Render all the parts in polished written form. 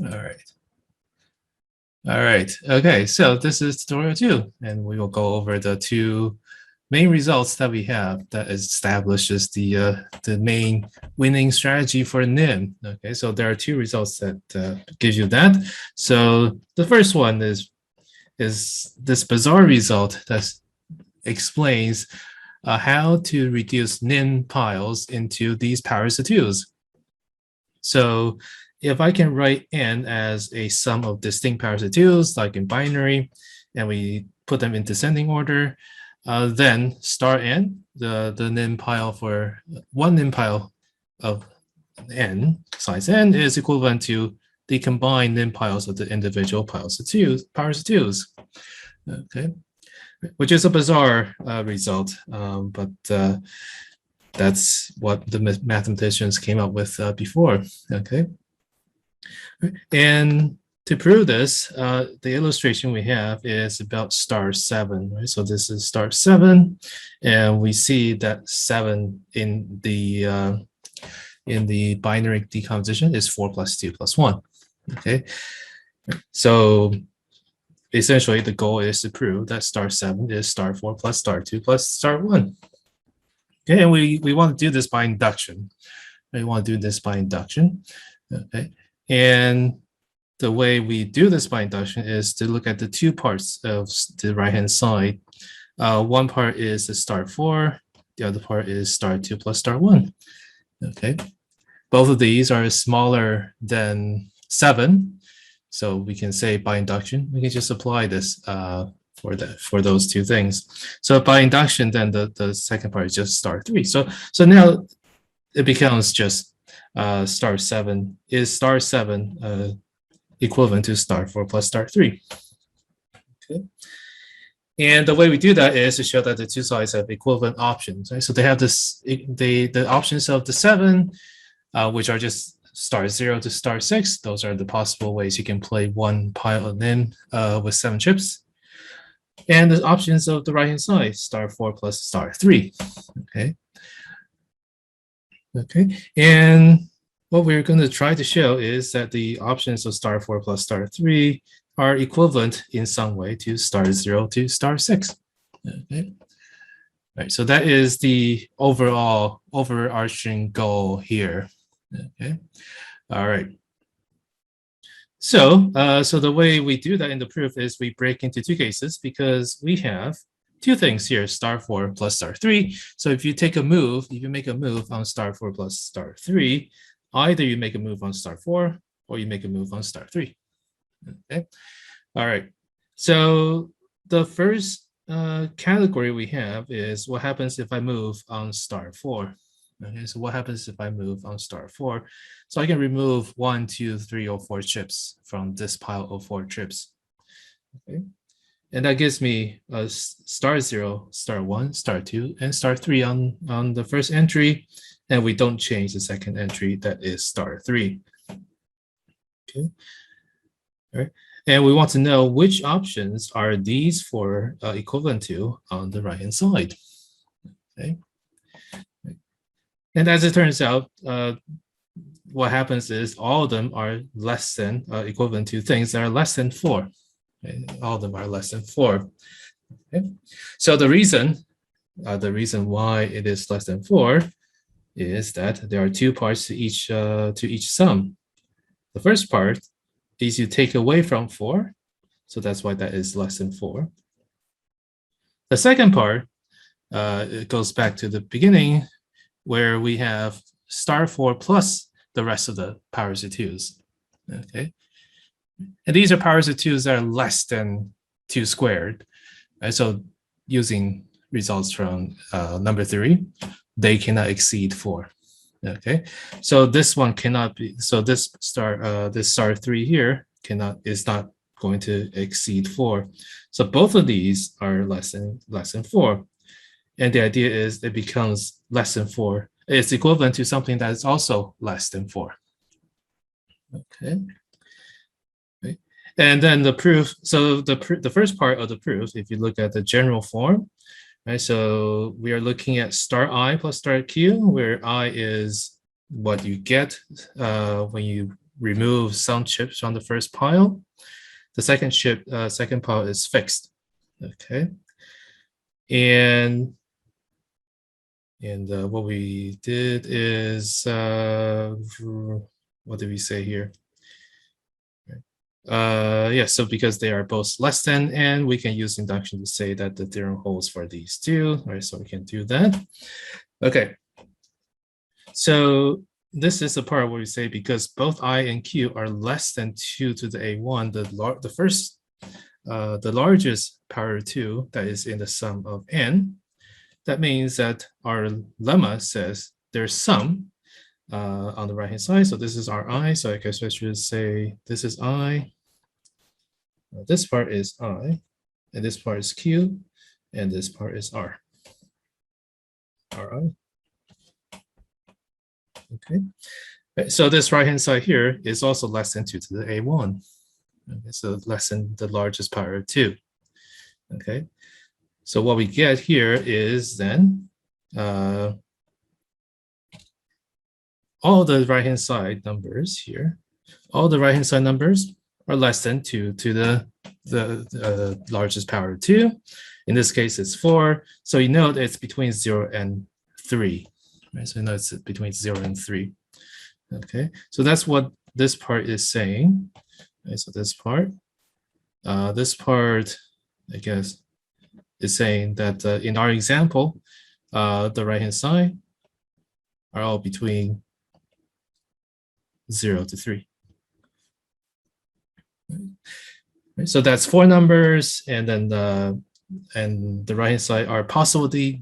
All right. All right. Okay. So this is tutorial 2, and we will go over the two main results that we have that establishes the main winning strategy for NIM. Okay. So there are two results that gives you that. So the first one is this bizarre result that explains how to reduce NIM piles into these powers of 2s. So if I can write n as a sum of distinct powers of 2s, like in binary, and we put them in descending order, then star n, the NIM pile for one NIM pile of n, size n, is equivalent to the combined NIM piles of the individual powers of 2s. Okay, which is a bizarre result, but that's what the mathematicians came up with before. Okay, and to prove this, the illustration we have is about star 7, right? So this is star 7, and we see that 7 in the binary decomposition is 4 plus 2 plus 1. Okay, so essentially the goal is to prove that star 7 is star 4 plus star 2 plus star 1. Okay, and we want to do this by induction. Okay, and the way we do this by induction is to look at the two parts of the right-hand side. One part is the star 4, the other part is star 2 plus star 1. Okay, both of these are smaller than 7, so we can say by induction, we can just apply this for those two things. So by induction, then the second part is just star 3. So now it becomes just star 7 is star 7 equivalent to star 4 plus star 3. Okay. And the way we do that is to show that the two sides have equivalent options. Right? So they have this the options of the 7, which are just star 0 to star 6. Those are the possible ways you can play one pile of NIM with 7 chips. And the options of the right-hand side, star 4 plus star 3. Okay, and what we're going to try to show is that the options of star 4 plus star 3 are equivalent in some way to star 0 to star 6. Okay, right. So that is the overall overarching goal here. Okay, all right. So, so the way we do that in the proof is we break into two cases because we have two things here, star 4 plus star 3. So if you make a move on star 4 plus star 3, either you make a move on star 4 or you make a move on star 3. Okay, all right. So the first category we have is what happens if I move on star 4. Okay, so what happens if I move on star 4? So I can remove 1, 2, 3, or 4 chips from this pile of 4 chips. Okay, and that gives me a star 0, star 1, star 2, and star 3 on the first entry, and we don't change the second entry, that is star 3. Okay, all right. And we want to know which options are these four equivalent to on the right-hand side. Okay. And as it turns out, what happens is all of them are less than equivalent to things that are less than 4. Okay? All of them are less than 4. Okay? So the reason why it is less than 4 is that there are two parts to each sum. The first part is you take away from 4, so that's why that is less than 4. The second part, it goes back to the beginning, where we have star 4 plus the rest of the powers of 2s. Okay, and these are powers of 2s that are less than 2 squared. Right? So using results from number 3, they cannot exceed 4. Okay, so this one cannot be. So this star 3 here is not going to exceed 4. So both of these are less than 4. And the idea is it becomes less than 4. It's equivalent to something that is also less than 4. Okay. And then the proof. So the first part of the proof, if you look at the general form, right? So we are looking at star I plus star Q, where I is what you get when you remove some chips from the first pile. The second pile is fixed. Okay. And what we did is, what did we say here? Yeah, so because they are both less than n, we can use induction to say that the theorem holds for these two, right? So we can do that. Okay. So this is the part where we say because both I and Q are less than 2 to the A1, the largest power 2 that is in the sum of n, that means that our lemma says there's some on the right hand side. So this is our I. So I guess I should say this is I. This part is I, and this part is Q, and this part is R. Ri. Okay. So this right hand side here is also less than 2 to the A1. Okay, so less than the largest power of 2. Okay. So what we get here is then all the right-hand side numbers here, all the right-hand side numbers are less than 2 to the largest power of 2. In this case, it's 4. So you know that it's between 0 and 3. Right? So you know it's between 0 and 3. Okay, so that's what this part is saying. Okay, so this part, I guess, is saying that in our example, the right-hand side are all between 0 to 3. Right? So that's 4 numbers, and then the right-hand side are possibly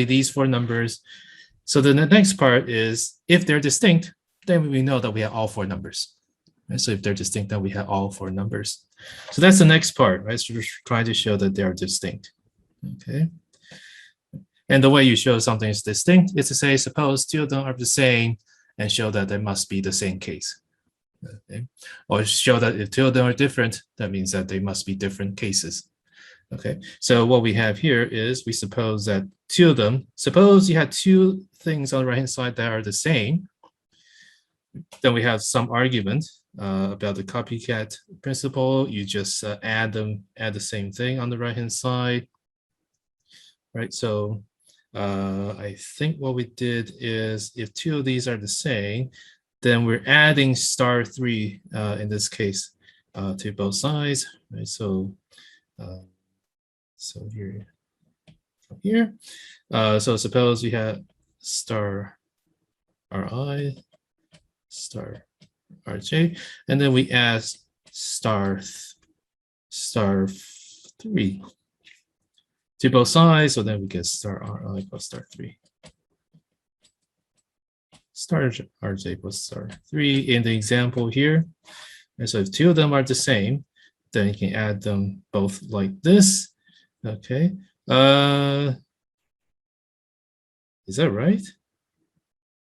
these 4 numbers. So then the next part is if they're distinct, then we know that we have all 4 numbers. Right? So if they're distinct, then we have all 4 numbers. So that's the next part, right? So we're trying to show that they are distinct. Okay. And the way you show something is distinct is to say, suppose 2 of them are the same, and show that they must be the same case. Okay. Or show that if 2 of them are different, that means that they must be different cases. Okay. So what we have here is we suppose that 2 of them, suppose you had 2 things on the right-hand side that are the same, then we have some argument about the copycat principle. You just add the same thing on the right-hand side. Right, so I think what we did is if 2 of these are the same, then we're adding star 3 in this case to both sides. Right, so here, from here. So suppose we had star Ri, star Rj, and then we add star 3 to both sides, so then we get star Ri plus star 3. Star Rj plus star 3 in the example here. And so if 2 of them are the same, then you can add them both like this. Okay. Is that right?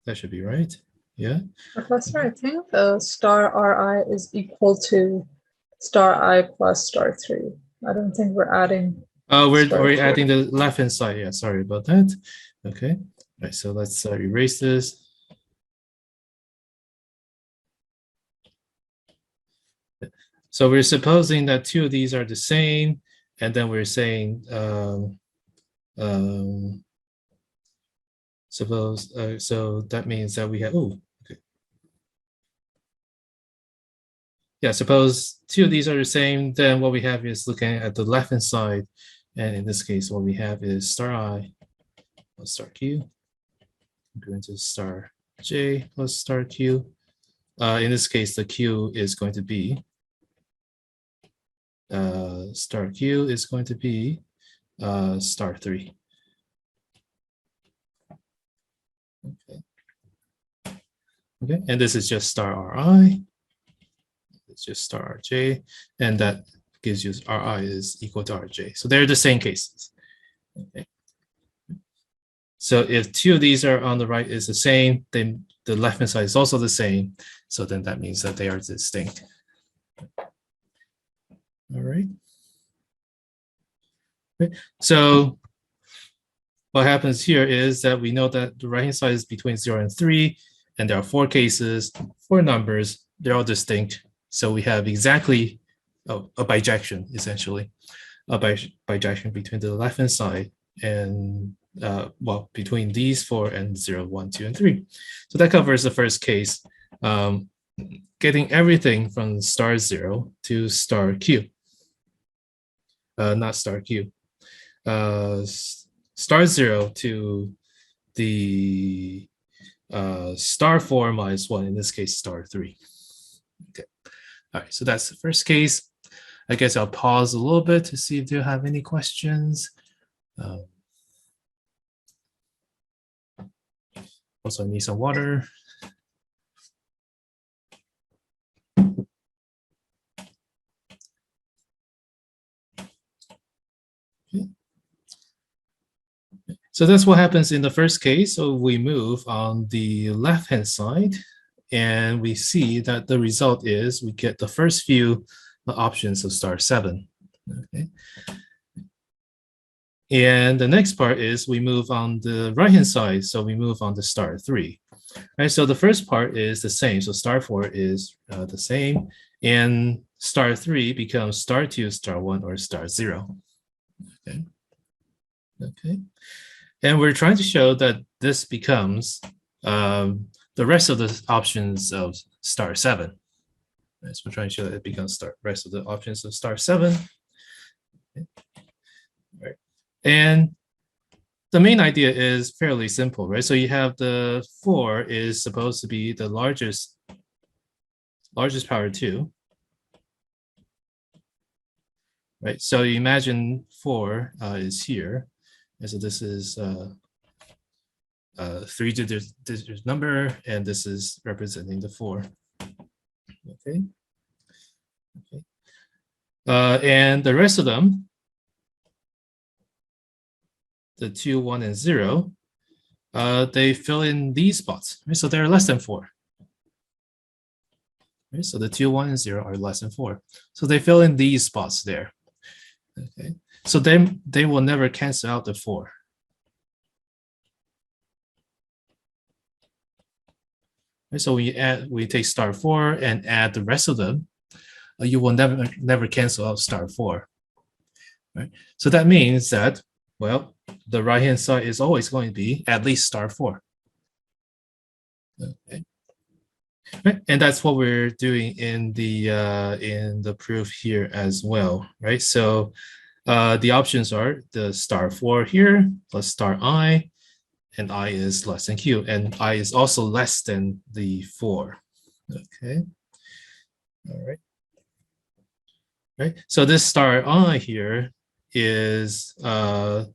That should be right. Yeah. Professor, I think the star Ri is equal to star I plus star 3. I don't think we're adding. We're adding the left-hand side. Yeah, sorry about that. Okay. All right, so let's erase this. So we're supposing that 2 of these are the same, and then we're saying suppose so that means that we have yeah, suppose 2 of these are the same, then what we have is looking at the left-hand side, and in this case, what we have is star I plus star Q, going to star J plus star Q. In this case, the Q is going to be star Q is going to be star 3. Okay, and this is just star Ri. It's just star Rj, and that gives you Ri is equal to Rj. So they're the same cases. Okay. So if 2 of these are on the right is the same, then the left-hand side is also the same. So then that means that they are distinct. All right. Okay. So what happens here is that we know that the right-hand side is between 0 and 3, and there are 4 cases, 4 numbers they're all distinct. So we have exactly a bijection, essentially, a bijection between the left-hand side and well, between these 4 and 0, 1, 2, and 3. So that covers the first case, getting everything from star 0 to star q. Not star q. Star 0 to the star 4 minus 1, in this case, star 3. Okay. All right, so that's the first case. I guess I'll pause a little bit to see if you have any questions. Also, I need some water. Okay. So that's what happens in the first case. So we move on the left-hand side, and we see that the result is we get the first few options of star 7. Okay. And the next part is we move on the right-hand side. So we move on to star 3. Right, so the first part is the same. So star 4 is the same. And star 3 becomes star 2, star 1, or star 0. Okay. Okay. And we're trying to show that this becomes the rest of the options of star 7. Right, so we're trying to show that it becomes the rest of the options of star 7. Okay. Right. And the main idea is fairly simple, right? So you have the 4 is supposed to be the largest power 2. Right, so you imagine 4 is here. And so this is 3-digit number, and this is representing the 4. Okay. Okay. And the rest of them, the 2, 1, and 0, they fill in these spots. Right? So they're less than 4. Right? So the 2, 1, and 0 are less than 4. So they fill in these spots there. Okay. So then they will never cancel out the 4. Right? So we take star 4 and add the rest of them. You will never cancel out star 4. Right? So that means that, well, the right-hand side is always going to be at least star 4. Okay. Right? And that's what we're doing in the proof here as well, right? So the options are the star 4 here plus star I, and I is less than q, and I is also less than the 4. Okay. All right. Right. So this star I here is on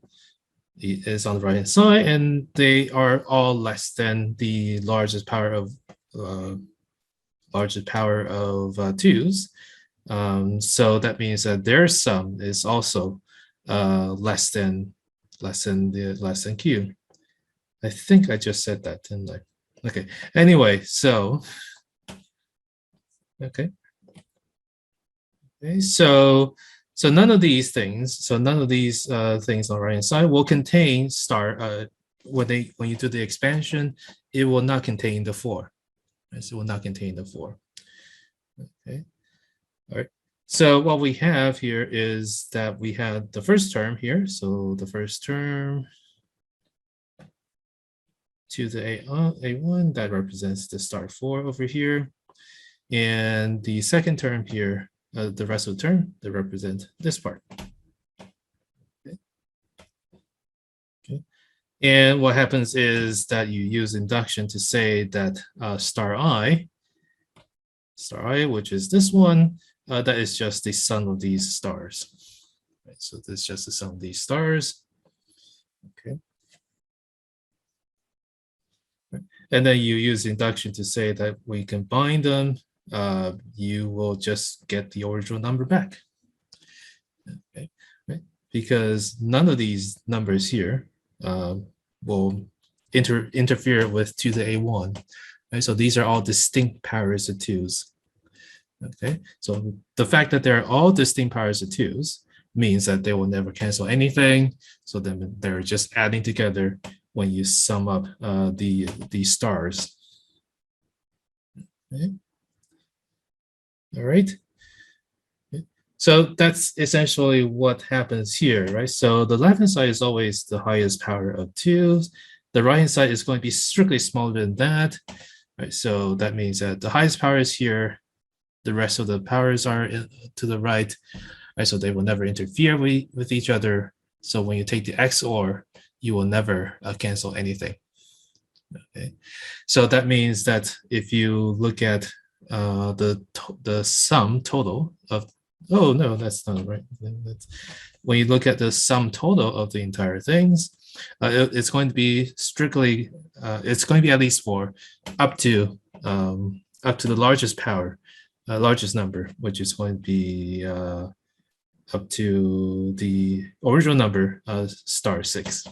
the right hand side, and they are all less than the largest power of 2's. So that means that their sum is also less than q. I think I just said that, didn't I? Okay. Anyway, so okay. Okay, so none of these things, things on the right hand side will contain star. When you do the expansion, it will not contain the 4. Right? So it will not contain the 4. Okay. All right. So what we have here is that we had the first term here. So the first term to the A1, that represents the star 4 over here. And the second term here, the rest of the term, they represent this part. Okay. Okay. And what happens is that you use induction to say that star I, which is this one, that is just the sum of these stars. Right, so this is just the sum of these stars. Okay. Right. And then you use induction to say that we combine them, you will just get the original number back. Okay. Right? Because none of these numbers here will interfere with 2 to the A1. Right? So these are all distinct powers of 2's. Okay, so the fact that they're all distinct powers of 2's means that they will never cancel anything. So then they're just adding together when you sum up the stars. Okay. All right. So that's essentially what happens here, right? So the left-hand side is always the highest power of 2. The right-hand side is going to be strictly smaller than that, right? So that means that the highest power is here. The rest of the powers are to the right, right? So they will never interfere with each other. So when you take the XOR, you will never cancel anything. Okay, so that means that if you look at the sum total of, oh no, that's not right. When you look at the sum total of the entire things, it's going to be strictly, it's going to be at least 4 up to the largest power, largest number, which is going to be up to the original number star 6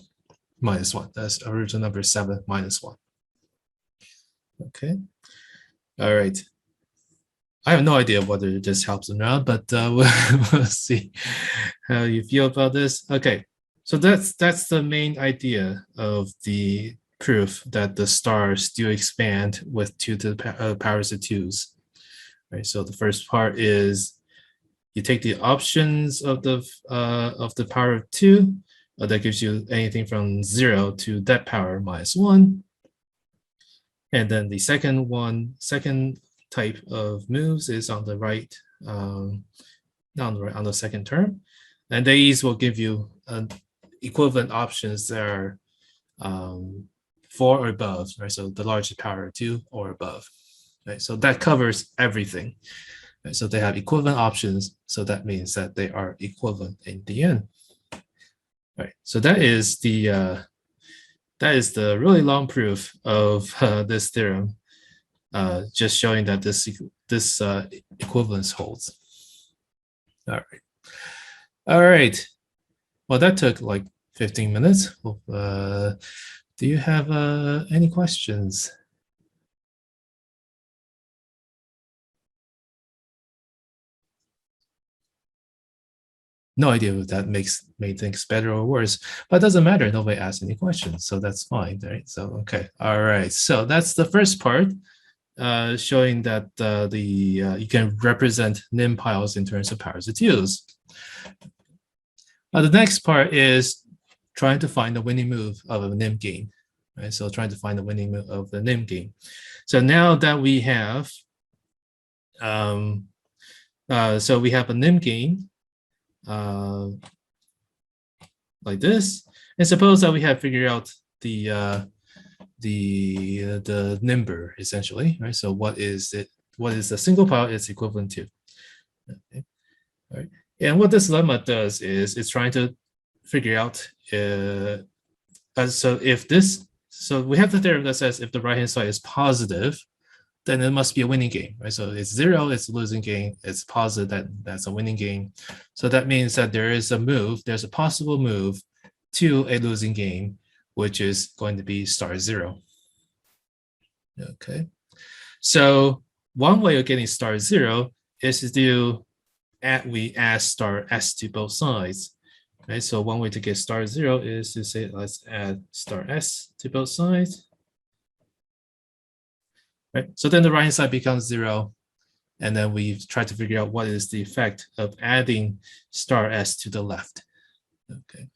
minus 1. That's original number 7 minus 1. Okay. All right. I have no idea whether this helps or not, but we'll see how you feel about this. Okay. So that's the main idea of the proof that the stars do expand with 2 to the powers of 2's. Right. So the first part is you take the options of the power of 2. That gives you anything from 0 to that power minus 1. And then the second type of moves is on the right, on the second term. And these will give you equivalent options that are 4 or above, right? So the largest power 2 or above, right? So that covers everything. Right? So they have equivalent options. So that means that they are equivalent in the end. Right. So that is the really long proof of this theorem, just showing that this equivalence holds. All right. All right. Well, that took like 15 minutes. Do you have any questions? No idea if that made things better or worse, but it doesn't matter. Nobody asked any questions, so that's fine, right? So okay, all right. So that's the first part, showing that you can represent NIM piles in terms of powers of 2's. The next part is trying to find the winning move of a NIM game, right? So trying to find the winning move of the NIM game. So now that we have, so we have a NIM game like this, and suppose that we have figured out the number essentially, right? So what is it? What is the single pile it's equivalent to? Okay. All right. And what this lemma does is it's trying to figure out. So if this, so we have the theorem that says if the right hand side is positive, then it must be a winning game, right? So it's 0, it's a losing game. It's positive, that's a winning game. So that means that there is a move, there's a possible move to a losing game, which is going to be star 0. Okay. So one way of getting star 0 is to do we add star s to both sides. Right. So one way to get star 0 is to say let's add star s to both sides. Right. So then the right hand side becomes 0. And then we try to figure out what is the effect of adding star s to the left. Okay.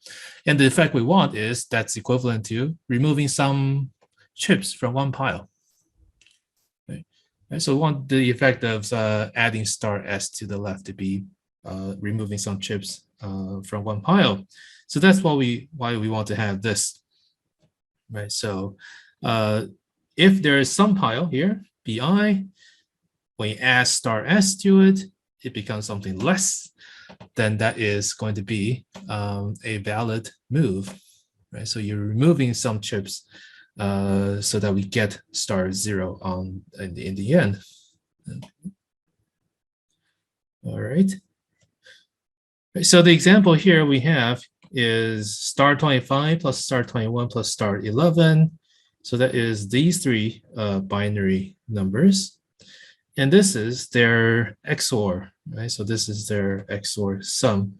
And the effect we want is that's equivalent to removing some chips from one pile. Right. Right. So we want the effect of adding star s to the left to be removing some chips from one pile. So that's why we want to have this. Right. So if there is some pile here, Bi, when you add star s to it, it becomes something less, then that is going to be a valid move, right? So you're removing some chips so that we get star 0 in the end. All right. So the example here we have is star 25 plus star 21 plus star 11. So that is these 3 binary numbers. And this is their XOR, right? So this is their XOR sum.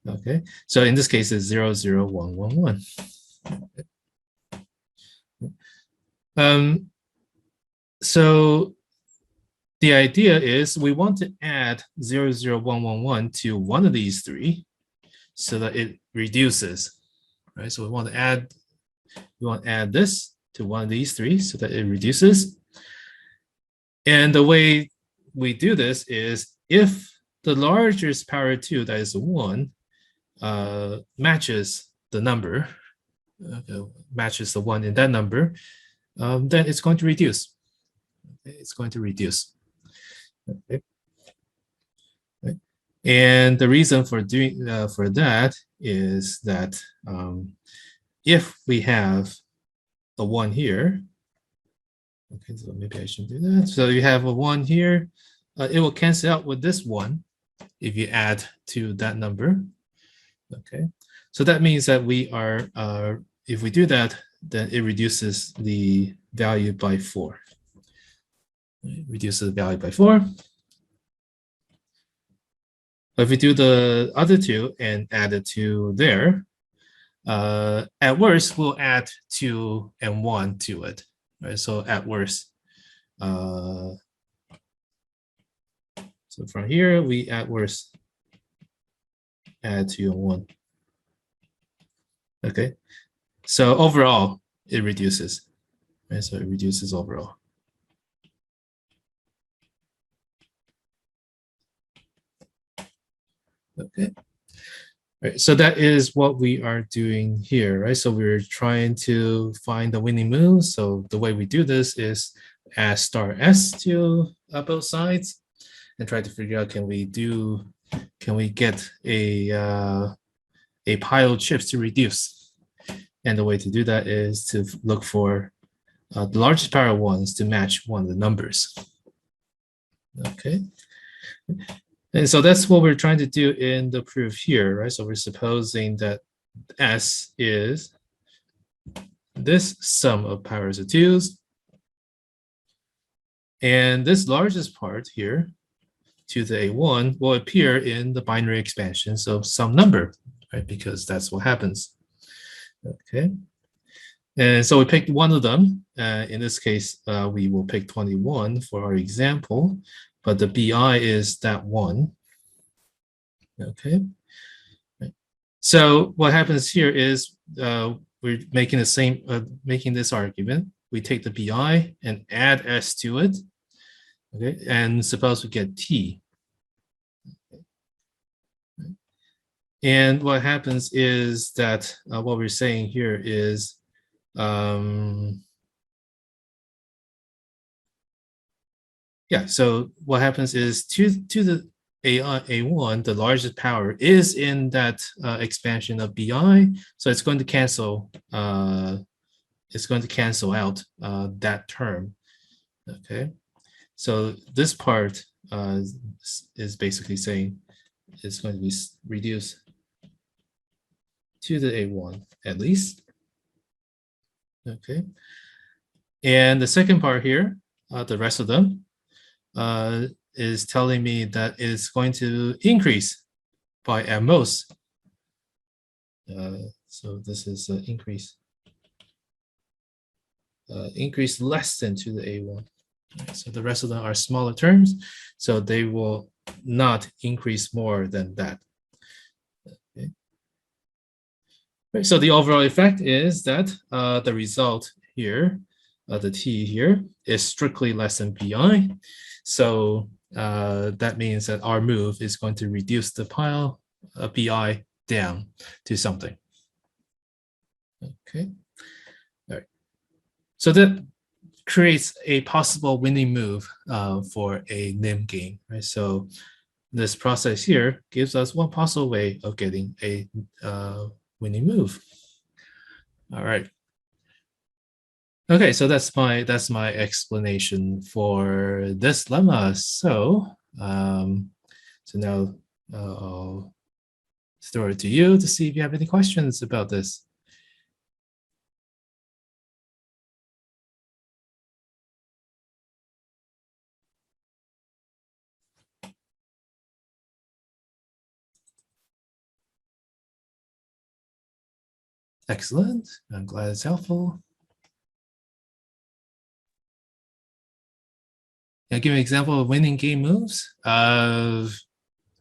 Okay. So in this case, it's 0, 0, 1, 1, 1. So the idea is we want to add 0, 0, 1, 1, 1 to one of these three so that it reduces, right? So we want to add this to one of these three so that it reduces. And the way we do this is if the largest power 2, that is 1, matches the number, matches the 1 in that number, then it's going to reduce. It's going to reduce. Okay. Right. And the reason for doing for that is that if we have a 1 here, okay, so maybe I should do that. So you have a 1 here, it will cancel out with this 1 if you add to that number. Okay, so that means that we are, if we do that, then it reduces the value by 4. It reduces the value by 4. If we do the other two and add it to there, at worst, we'll add 2 and 1 to it. Right? So at worst, so from here, we at worst add 2 and 1. Okay, so overall, it reduces. Right? So it reduces overall. Okay. Right, so that is what we are doing here, right? So we're trying to find the winning move. So the way we do this is add star S to both sides and try to figure out, can we get a pile of chips to reduce? And the way to do that is to look for the largest power ones to match one of the numbers. Okay. And so that's what we're trying to do in the proof here, right? So we're supposing that S is this sum of powers of 2's. And this largest part here, to the A1, will appear in the binary expansions of some number, right? Because that's what happens. Okay. And so we picked one of them. In this case, we will pick 21 for our example, but the BI is that one. Okay. So what happens here is we're making the same, making this argument. We take the BI and add S to it. Okay, and suppose we get T. And what happens is that what we're saying here is yeah, so what happens is to the A1, the largest power is in that expansion of BI, so it's going to cancel out that term. Okay, so this part is basically saying it's going to be reduced to the A1 at least. Okay, and the second part here, the rest of them, is telling me that it's going to increase by at most. So this is an increase. Increase less than to the A1. So the rest of them are smaller terms, so they will not increase more than that. Okay. Right, so the overall effect is that the result here, the T here, is strictly less than BI. So that means that our move is going to reduce the pile BI down to something. Okay. All right. So that creates a possible winning move for a NIM game, right? So this process here gives us one possible way of getting a winning move. All right. Okay, so that's my explanation for this lemma. So now I'll throw it to you to see if you have any questions about this. Excellent. I'm glad it's helpful. I give an example of winning game moves?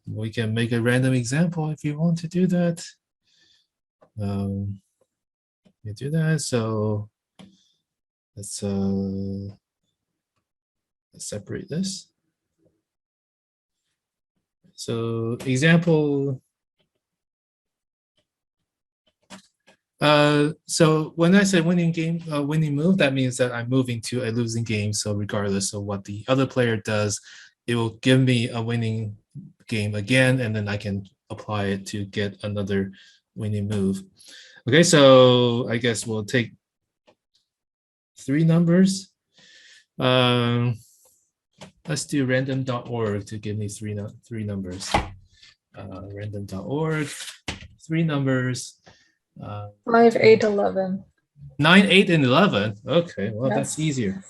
We can make a random example if you want to do that. You do that. So let's separate this. So example. So when I say winning game, winning move, that means that I'm moving to a losing game. So regardless of what the other player does, it will give me a winning game again, and then I can apply it to get another winning move. Okay, so I guess we'll take 3 numbers. Let's do random.org to give me three numbers. Random.org, 3 numbers. 5, 8, 11. 9, 8, and 11. Okay, well, Yes. that's easier.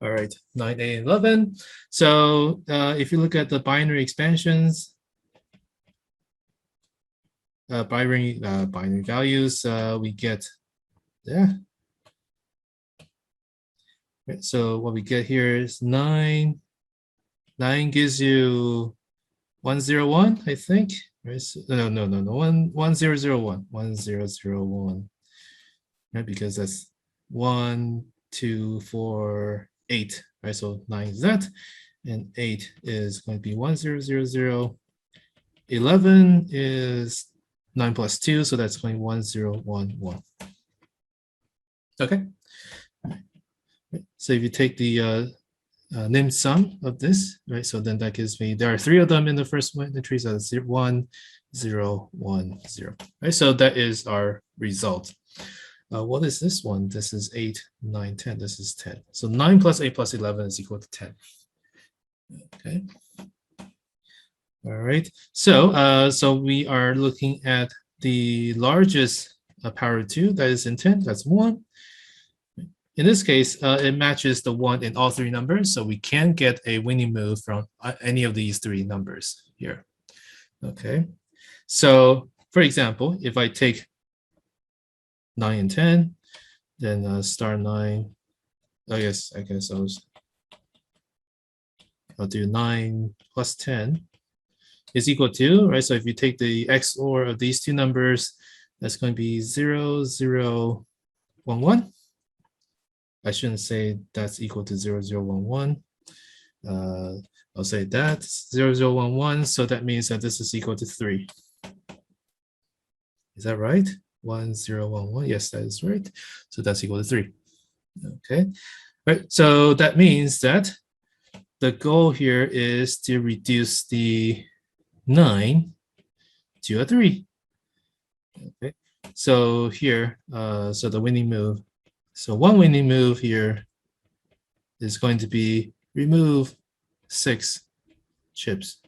All right, 9, 8, and 11. So if you look at the binary expansions, binary values, we get, yeah. Right, so what we get here is 9. 9 gives you 101, I think. Right? So, no, 1001. 1001. Right, because that's 1, 2, 4, 8. Right, so 9 is that, and 8 is going to be 1000. 11 is 9 plus 2, so that's going 1011. Okay. So if you take the named sum of this, right? So then that gives me, there are 3 of them in the first entry, so that's 1, 0, 1, 0. Right, so that is our result. What is this one? This is 8, 9, 10. This is 10. So 9 plus 8 plus 11 is equal to 10. Okay. All right. So so we are looking at the largest power 2, that is in 10. That's 1. In this case, it matches the 1 in all 3 numbers, so we can get a winning move from any of these 3 numbers here. Okay. So for example, if I take 9 and 10, then star 9. I guess I'll do 9 plus 10 is equal to, right? So if you take the XOR of these 2 numbers, that's going to be 0, 0, 1, 1. I shouldn't say that's equal to 0, 0, 1, 1. I'll say that's 0, 0, 1, 1. So that means that this is equal to 3. Is that right? 1, 0, 1, 1. Yes, that is right. So that's equal to 3. Okay. Right. So that means that the goal here is to reduce the 9 to a 3. Okay. So here, so the winning move. So one winning move here is going to be remove 6 chips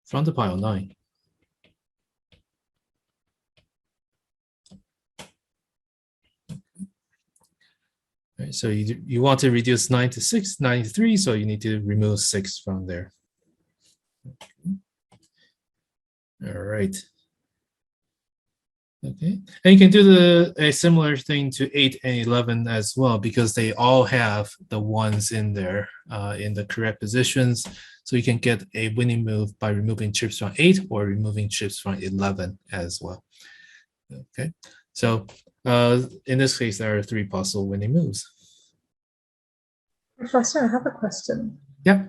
from the pile 9. Right, so you want to reduce 9 to 6, 9 to 3, so you need to remove 6 from there. Okay. All right. Okay, and you can do a similar thing to 8 and 11 as well, because they all have the 1s in there in the correct positions. So you can get a winning move by removing chips from 8 or removing chips from 11 as well. Okay, so in this case, there are 3 possible winning moves. Professor, I have a question. Yeah.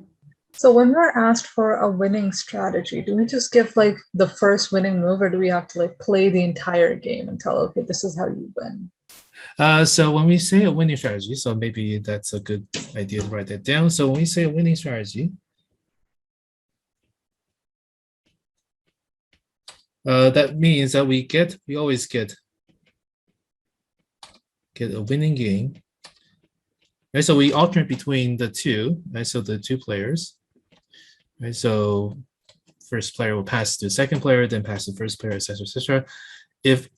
So when we're asked for a winning strategy, do we just give like the first winning move, or do we have to like play the entire game and tell, okay, this is how you win? So when we say a winning strategy, so maybe that's a good idea to write that down. So when we say a winning strategy, that means that we always get a winning game. Right, so we alternate between the 2, right? So the 2 players. Right, so first player will pass to the second player, then pass to the first player, etc., etc. If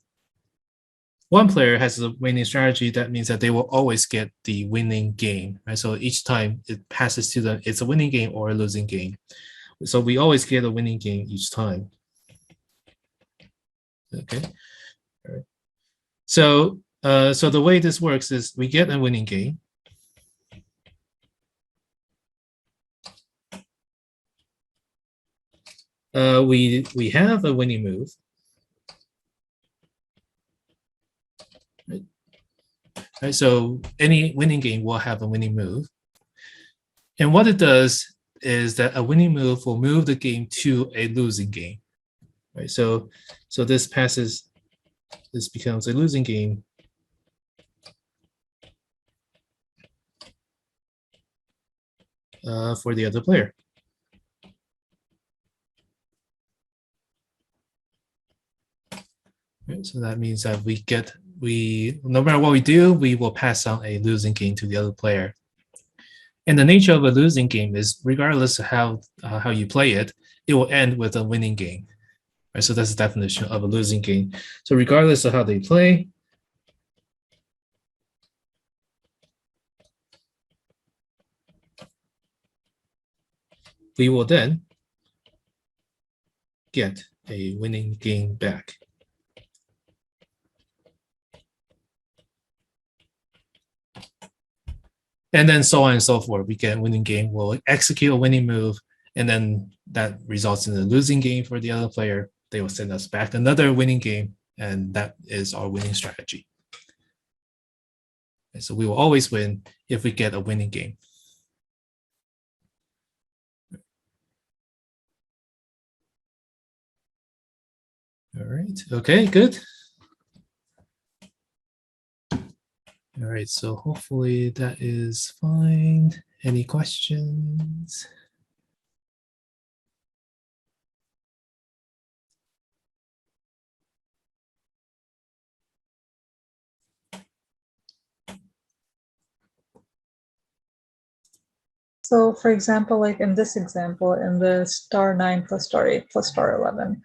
one player has a winning strategy, that means that they will always get the winning game, right? So each time it passes to them, it's a winning game or a losing game. So we always get a winning game each time. Okay. All right. So So the way this works is we get a winning game. We have a winning move. Right? So any winning game will have a winning move. And what it does is that a winning move will move the game to a losing game. Right? So this becomes a losing game. For the other player. Right? So that means that no matter what we do, we will pass on a losing game to the other player. And the nature of a losing game is, regardless of how you play it, it will end with a winning game. Right? So that's the definition of a losing game. So regardless of how they play, we will then get a winning game back. And then so on and so forth. We get a winning game, we'll execute a winning move, and then that results in a losing game for the other player. They will send us back another winning game, and that is our winning strategy. And so we will always win if we get a winning game. All right, okay, good. All right, so hopefully that is fine. Any questions? So for example, like in this example, in the star 9 plus star 8 plus star 11,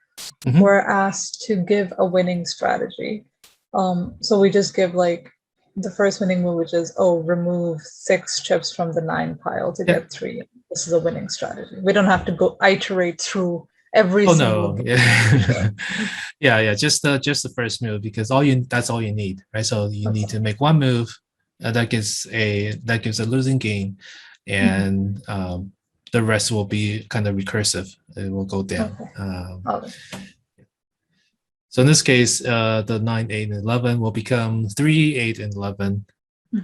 we're asked to give a winning strategy. So we just give like the first winning move, which is, remove 6 chips from the 9 pile to get 3. This is a winning strategy. We don't have to go iterate through every single. No, yeah. yeah, just the first move, because that's all you need, right? So you need to make one move that gives a losing game, and the rest will be kind of recursive. It will go down. So in this case, the 9, 8, and 11 will become 3, 8, and 11.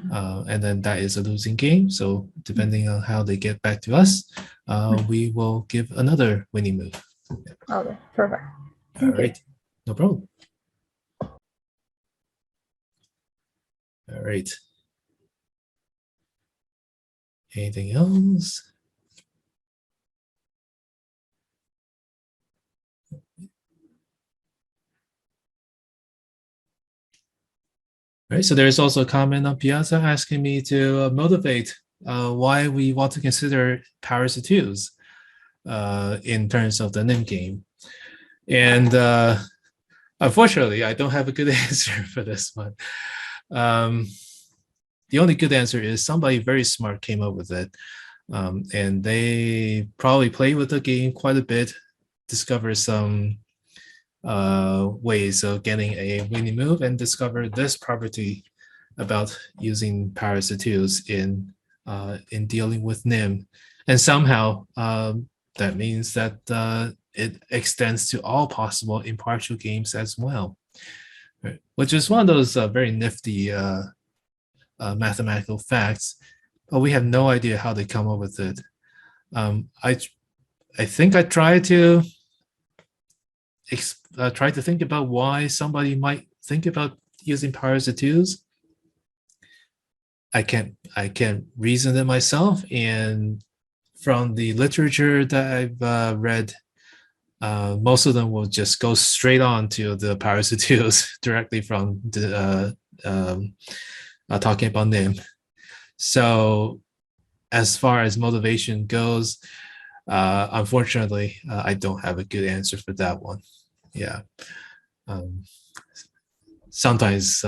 And then that is a losing game. So depending on how they get back to us, we will give another winning move. Okay, perfect. All right, no problem. All right. Anything else? All right, so there's also a comment on Piazza asking me to motivate why we want to consider powers of twos in terms of the NIM game. And unfortunately, I don't have a good answer for this one. The only good answer is somebody very smart came up with it. And they probably played with the game quite a bit, discovered some ways of getting a winning move, and discovered this property about using powers of twos in dealing with NIM. And somehow that means that it extends to all possible impartial games as well, right? Which is one of those very nifty mathematical facts, but we have no idea how they come up with it. I think I tried to think about why somebody might think about using powers of twos. I can't reason it myself, and from the literature that I've read, most of them will just go straight on to the powers of twos directly from the talking about NIM. So as far as motivation goes, unfortunately, I don't have a good answer for that one. Yeah. Sometimes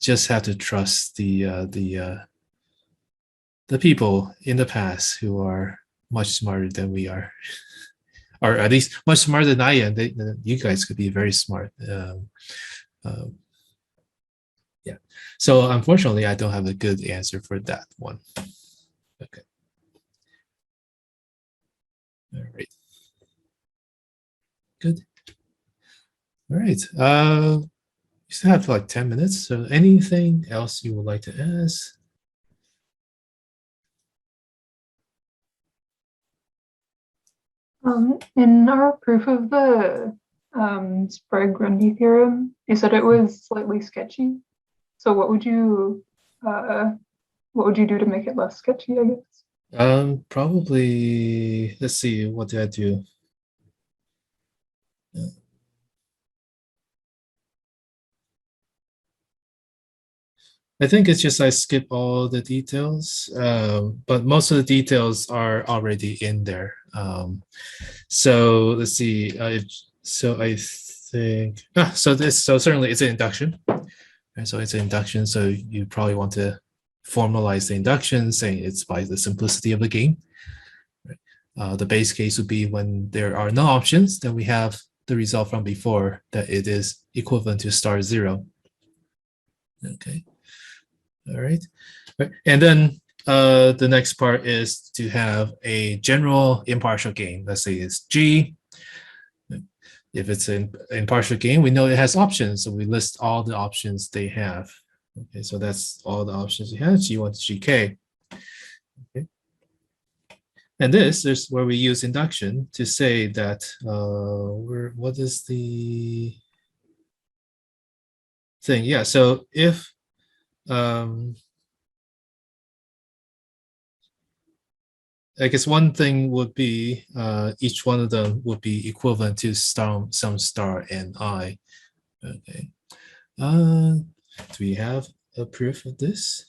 just have to trust the people in the past who are much smarter than we are, or at least much smarter than I am. You guys could be very smart. So unfortunately, I don't have a good answer for that one. Okay. All right. Good. All right. We still have like 10 minutes. So anything else you would like to ask? In our proof of the Sprague-Grundy theorem, you said it was slightly sketchy. So what would you do to make it less sketchy, I guess? Probably, let's see, what did I do? I think it's just I skip all the details, but most of the details are already in there. So let's see. So I think so certainly it's an induction, and so it's an induction. So you probably want to formalize the induction, saying it's by the simplicity of the game. The base case would be when there are no options, then we have the result from before that it is equivalent to star 0. Okay. All right. And then the next part is to have a general impartial game. Let's say it's G. If it's an impartial game, we know it has options. So we list all the options they have. Okay, so that's all the options you have, G1 to GK. Okay. And this is where we use induction to say that what is the thing? Yeah, so if I guess one thing would be each one of them would be equivalent to some star ni. Okay. Do we have a proof of this?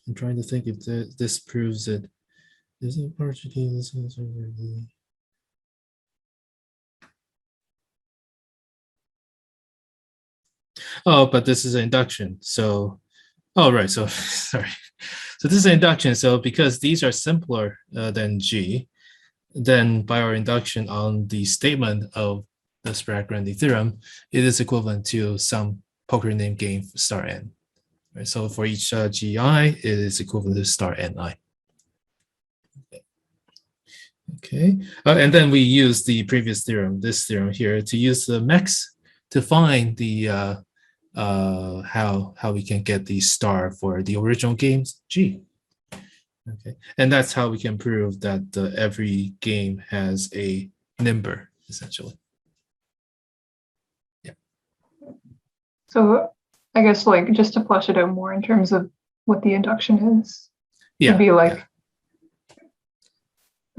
I'm trying to think if this proves it. Is it partially? Oh, but this is an induction. So, oh, right. So, sorry. So this is an induction. So because these are simpler than G, then by our induction on the statement of the Sprague-Grundy theorem, it is equivalent to some poker name game star n. Right? So for each GI, it is equivalent to star ni. Okay, and then we use the previous theorem, this theorem here, to use the MEX to find the how we can get the star for the original games G. Okay, and that's how we can prove that every game has a nimber, essentially. Yeah. So I guess like just to flesh it out more in terms of what the induction is. Yeah. It'd be like.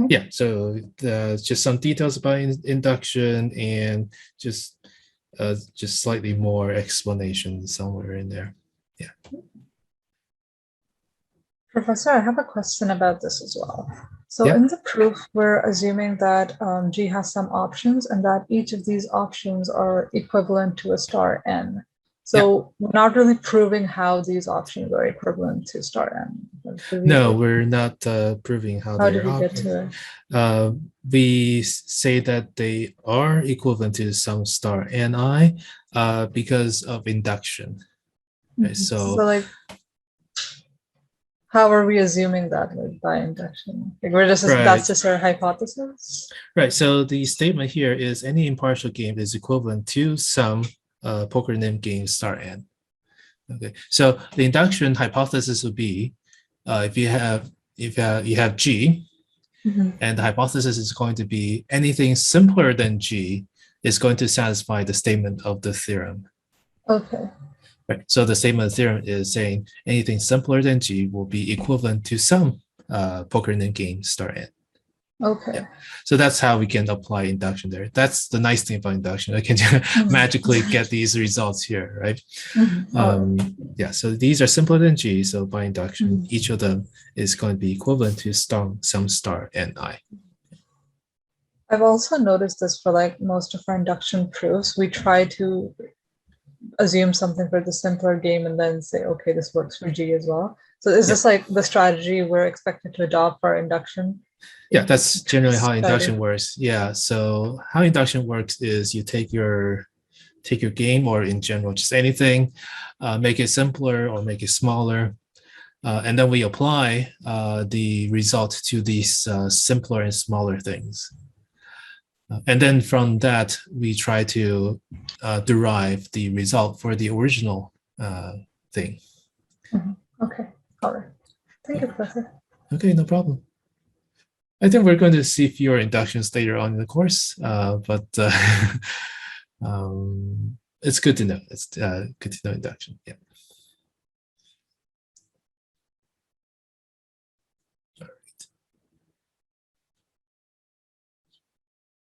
Yeah. So just some details about induction and just slightly more explanation somewhere in there. Yeah. Professor, I have a question about this as well. So in the proof, we're assuming that G has some options and that each of these options are equivalent to a star n. So we're not really proving how these options are equivalent to star n. No, we're not proving how did we get to it? We say that they are equivalent to some star ni because of induction. Right? So like, how are we assuming that, like, by induction? Like, we're just that's just our hypothesis. Right. So the statement here is any impartial game is equivalent to some poker name game star n. Okay. So the induction hypothesis would be if you have G, and the hypothesis is going to be anything simpler than G is going to satisfy the statement of the theorem. Okay. Right. So the statement of the theorem is saying anything simpler than G will be equivalent to some poker name game star n. Okay. Yeah. So that's how we can apply induction there. That's the nice thing about induction. I can magically get these results here, right? Yeah. So these are simpler than G. So by induction, each of them is going to be equivalent to some star ni. I've also noticed this for like most of our induction proofs. We try to assume something for the simpler game and then say, okay, this works for G as well. So is this like the strategy we're expected to adopt for induction? Yeah, that's generally how induction works. Yeah, so how induction works is you take your take your game or in general, just anything, make it simpler or make it smaller. And then we apply the result to these simpler and smaller things. And then from that, we try to derive the result for the original thing. Okay, all right. Thank you, Professor. Okay, no problem. I think we're going to see fewer inductions later on in the course, but it's good to know. It's good to know induction. Yeah. All right.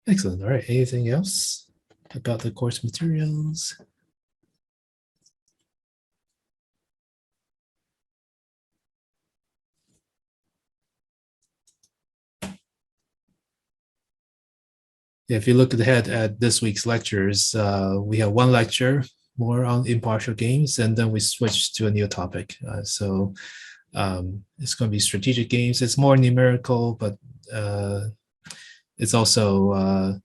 Excellent. All right. Anything else about the course materials? If you look ahead at this week's lectures, we have one lecture more on impartial games, and then we switch to a new topic. So it's going to be strategic games. It's more numerical, but it's also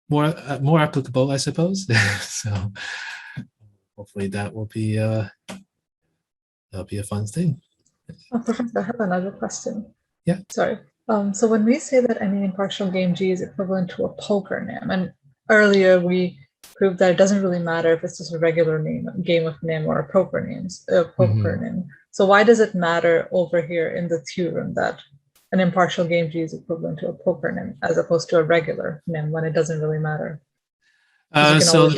more applicable, I suppose. So hopefully that will be that'll be a fun thing. Oh, Professor, I have another question. Yeah. Sorry. So when we say that any impartial game G is equivalent to a poker NIM, and earlier we proved that it doesn't really matter if it's just a regular game of NIM or a poker NIM. So why does it matter over here in the theorem that an impartial game G is equivalent to a poker NIM as opposed to a regular NIM when it doesn't really matter? So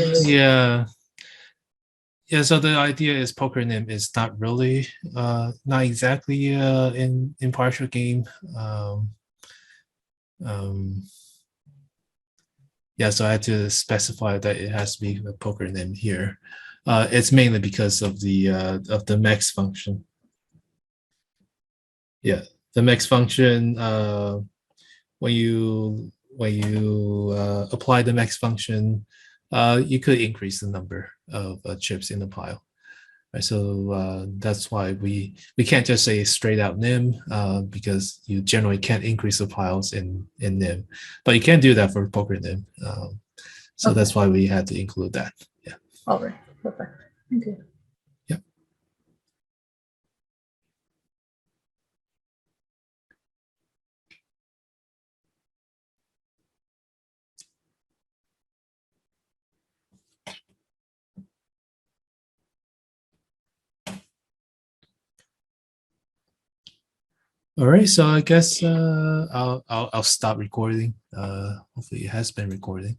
the idea is poker NIM is not really not exactly an impartial game. So I had to specify that it has to be a poker NIM here. It's mainly because of the max function. Yeah, the max function. When you apply the max function, you could increase the number of chips in the pile. Right? So that's why we can't just say straight out NIM because you generally can't increase the piles in NIM, but you can do that for poker NIM. So okay. That's why we had to include that. Yeah. All right. Perfect. Thank you. Yeah. All right, so I guess I'll stop recording. Hopefully it has been recording.